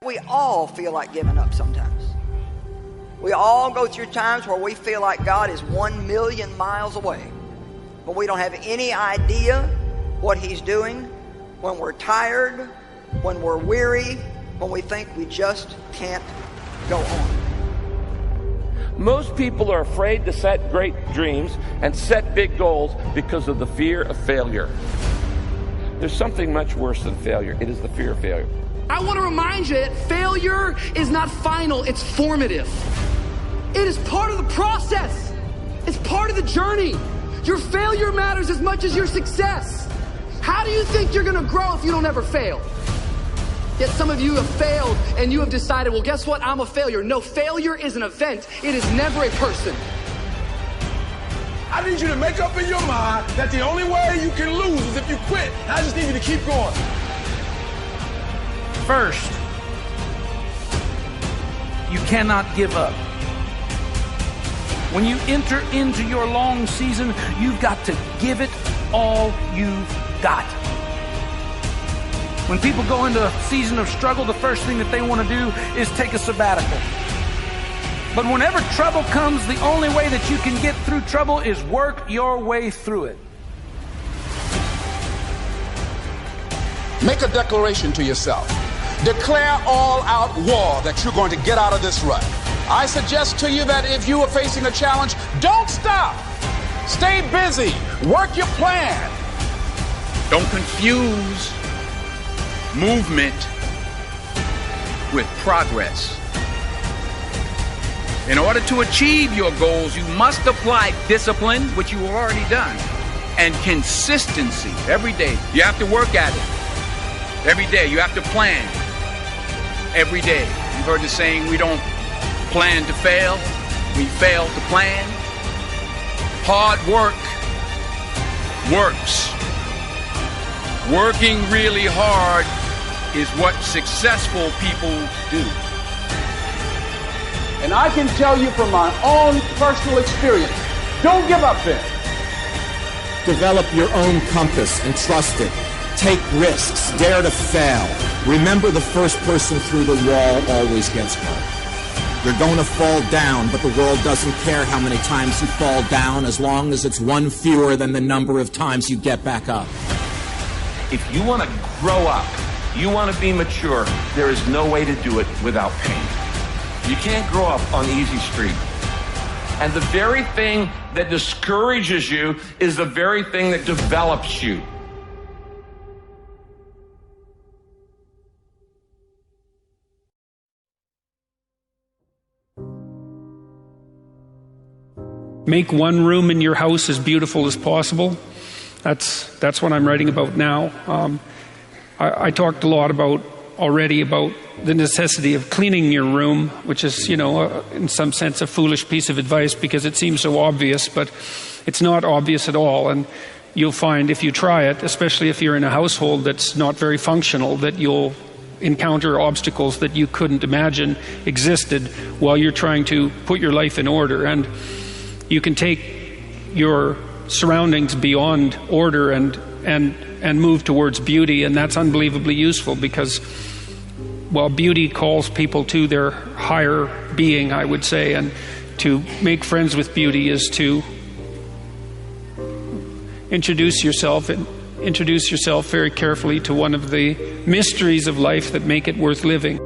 We all feel like giving up sometimes. We all go through times where we feel like God is 1,000,000 miles away, but we don't have any idea what He's doing. When we're tired, when we're weary, when we think we just can't go on. Most people are afraid to set great dreams and set big goals because of the fear of failure. There's something much worse than failure. It is the fear of failure. I want to remind you that failure is not final, it's formative. It is part of the process. It's part of the journey. Your failure matters as much as your success. How do you think you're going to grow if you don't ever fail? Yet some of you have failed and you have decided, well, guess what? I'm a failure. No, failure is an event. It is never a person. I need you to make up in your mind that the only way you can lose is if you quit. I just need you to keep going. First, you cannot give up. When you enter into your long season, you've got to give it all you've got. When people go into a season of struggle, the first thing that they want to do is take a sabbatical. But whenever trouble comes, the only way that you can get through trouble is work your way through it. Make a declaration to yourself. Declare all-out war that you're going to get out of this rut. I suggest to you that if you are facing a challenge, don't stop. Stay busy. Work your plan. Don't confuse movement with progress. In order to achieve your goals, you must apply discipline, which you have already done, and consistency every day. You have to work at it. Every day, you have to plan. Every day. You've heard the saying, we don't plan to fail, we fail to plan. Hard work works. Working really hard is what successful people do. And I can tell you from my own personal experience, don't give up then. Develop your own compass and trust it. Take risks. Dare to fail. Remember, the first person through the wall always gets hurt. You're going to fall down, but the world doesn't care how many times you fall down as long as it's one fewer than the number of times you get back up. If you want to grow up, you want to be mature, there is no way to do it without pain. You can't grow up on easy street. And the very thing that discourages you is the very thing that develops you. Make one room in your house as beautiful as possible. That's what I'm writing about now. I talked a lot already about the necessity of cleaning your room, which is, in some sense a foolish piece of advice because it seems so obvious, but it's not obvious at all. And you'll find if you try it, especially if you're in a household that's not very functional, that you'll encounter obstacles that you couldn't imagine existed while you're trying to put your life in order. And you can take your surroundings beyond order and move towards beauty, and that's unbelievably useful because, well, beauty calls people to their higher being, I would say, and to make friends with beauty is to introduce yourself very carefully to one of the mysteries of life that make it worth living.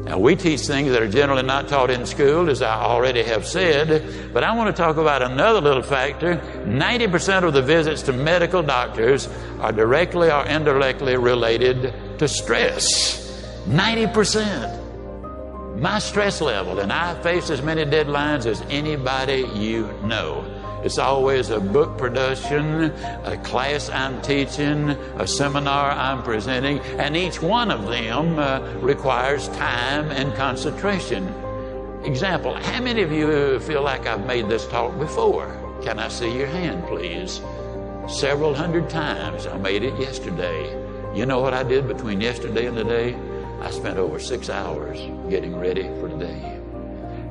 Now, we teach things that are generally not taught in school, as I already have said, but I want to talk about another little factor. 90% of the visits to medical doctors are directly or indirectly related to stress. 90%. My stress level, and I face as many deadlines as anybody you know. It's always a book production, a class I'm teaching, a seminar I'm presenting, and each one of them requires time and concentration. Example, how many of you feel like I've made this talk before? Can I see your hand, please? Several hundred times. I made it yesterday. You know what I did between yesterday and today? I spent over 6 hours getting ready for today.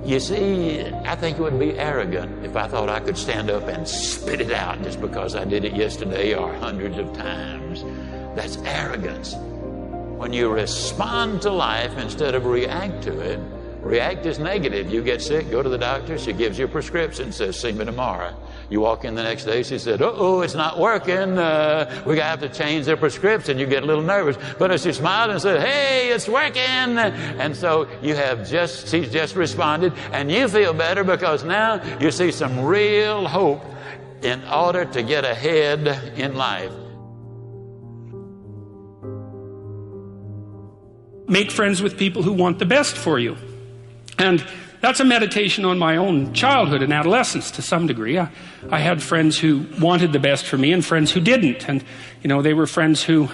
You see, I think it would be arrogant if I thought I could stand up and spit it out just because I did it yesterday or hundreds of times. That's arrogance. When you respond to life instead of react to it, react is negative. You get sick, go to the doctor, she gives you a prescription, says, see me tomorrow. You walk in the next day, she said, uh-oh, it's not working. We're going to have to change the prescription. You get a little nervous. But if she smiled and said, hey, it's working. And so she's just responded, and you feel better because now you see some real hope in order to get ahead in life. Make friends with people who want the best for you. And that's a meditation on my own childhood and adolescence to some degree. I had friends who wanted the best for me and friends who didn't. And, they were friends who,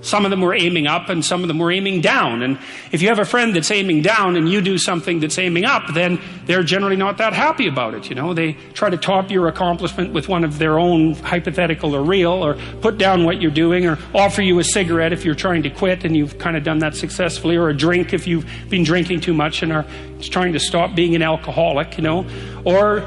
some of them were aiming up and some of them were aiming down. And if you have a friend that's aiming down and you do something that's aiming up, then they're generally not that happy about it. They try to top your accomplishment with one of their own, hypothetical or real, or put down what you're doing, or offer you a cigarette if you're trying to quit and you've kind of done that successfully, or a drink if you've been drinking too much and are trying to stop being an alcoholic, or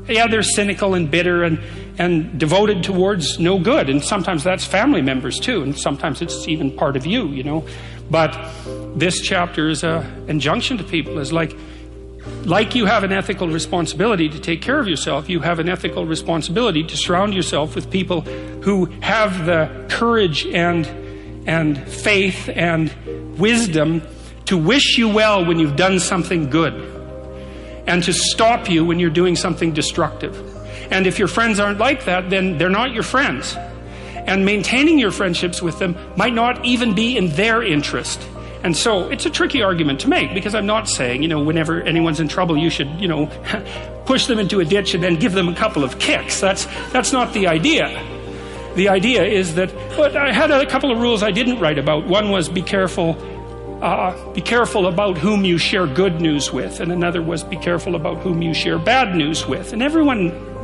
they're cynical and bitter and devoted towards no good. And sometimes that's family members too, and sometimes it's even part of you, But this chapter is an injunction to people, is like you have an ethical responsibility to take care of yourself, you have an ethical responsibility to surround yourself with people who have the courage and faith and wisdom to wish you well when you've done something good, and to stop you when you're doing something destructive. And if your friends aren't like that, then they're not your friends. And maintaining your friendships with them might not even be in their interest. And so it's a tricky argument to make, because I'm not saying, whenever anyone's in trouble, you should, push them into a ditch and then give them a couple of kicks. That's not the idea. The idea is that, but I had a couple of rules I didn't write about. One was be careful about whom you share good news with, and another was be careful about whom you share bad news with. And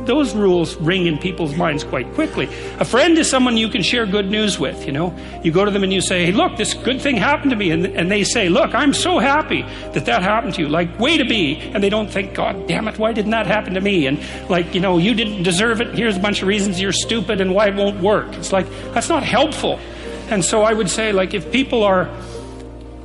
those rules ring in people's minds quite quickly. A friend is someone you can share good news with, You go to them and you say, hey, look, this good thing happened to me. And they say, look, I'm so happy that happened to you. Like, way to be. And they don't think, God damn it, why didn't that happen to me? And you didn't deserve it. Here's a bunch of reasons you're stupid and why it won't work. It's like, that's not helpful. And so I would say, if people are,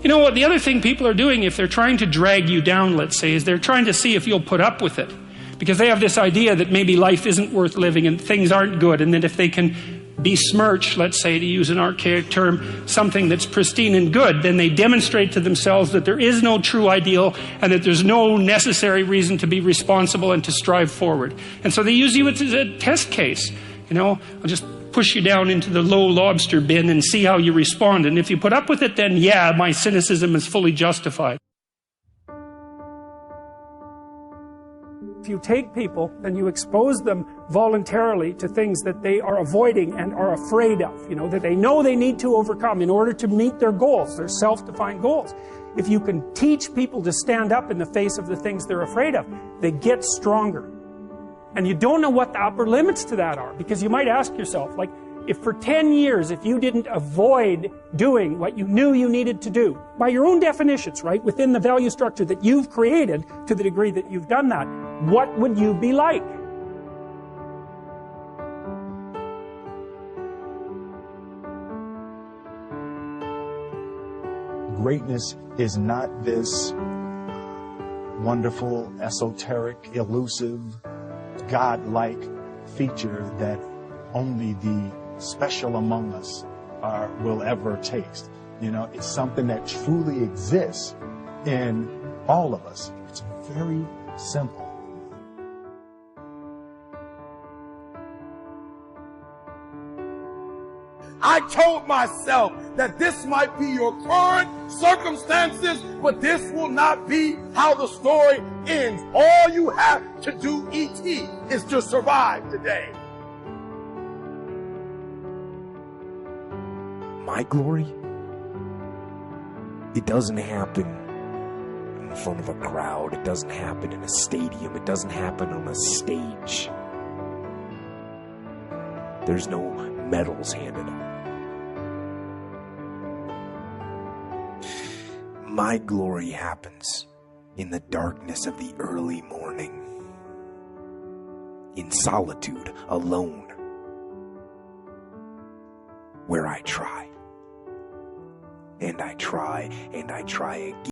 the other thing people are doing, if they're trying to drag you down, let's say, is they're trying to see if you'll put up with it. Because they have this idea that maybe life isn't worth living and things aren't good, and that if they can besmirch, let's say, to use an archaic term, something that's pristine and good, then they demonstrate to themselves that there is no true ideal and that there's no necessary reason to be responsible and to strive forward. And so they use you as a test case. I'll just push you down into the low lobster bin and see how you respond. And if you put up with it, then yeah, my cynicism is fully justified. If you take people and you expose them voluntarily to things that they are avoiding and are afraid of, that they know they need to overcome in order to meet their goals, their self-defined goals. If you can teach people to stand up in the face of the things they're afraid of, they get stronger. And you don't know what the upper limits to that are, because you might ask yourself, if for 10 years, if you didn't avoid doing what you knew you needed to do, by your own definitions, right, within the value structure that you've created, to the degree that you've done that, what would you be like? Greatness is not this wonderful, esoteric, elusive, God-like feature that only the special among us will ever taste. It's something that truly exists in all of us. It's very simple. I told myself that this might be your current circumstances, but this will not be how the story ends. All you have to do, E.T., is to survive today. My glory, it doesn't happen in front of a crowd. It doesn't happen in a stadium. It doesn't happen on a stage. There's no medals handed out. My glory happens in the darkness of the early morning, in solitude, alone, where I try. And I try, and I try again.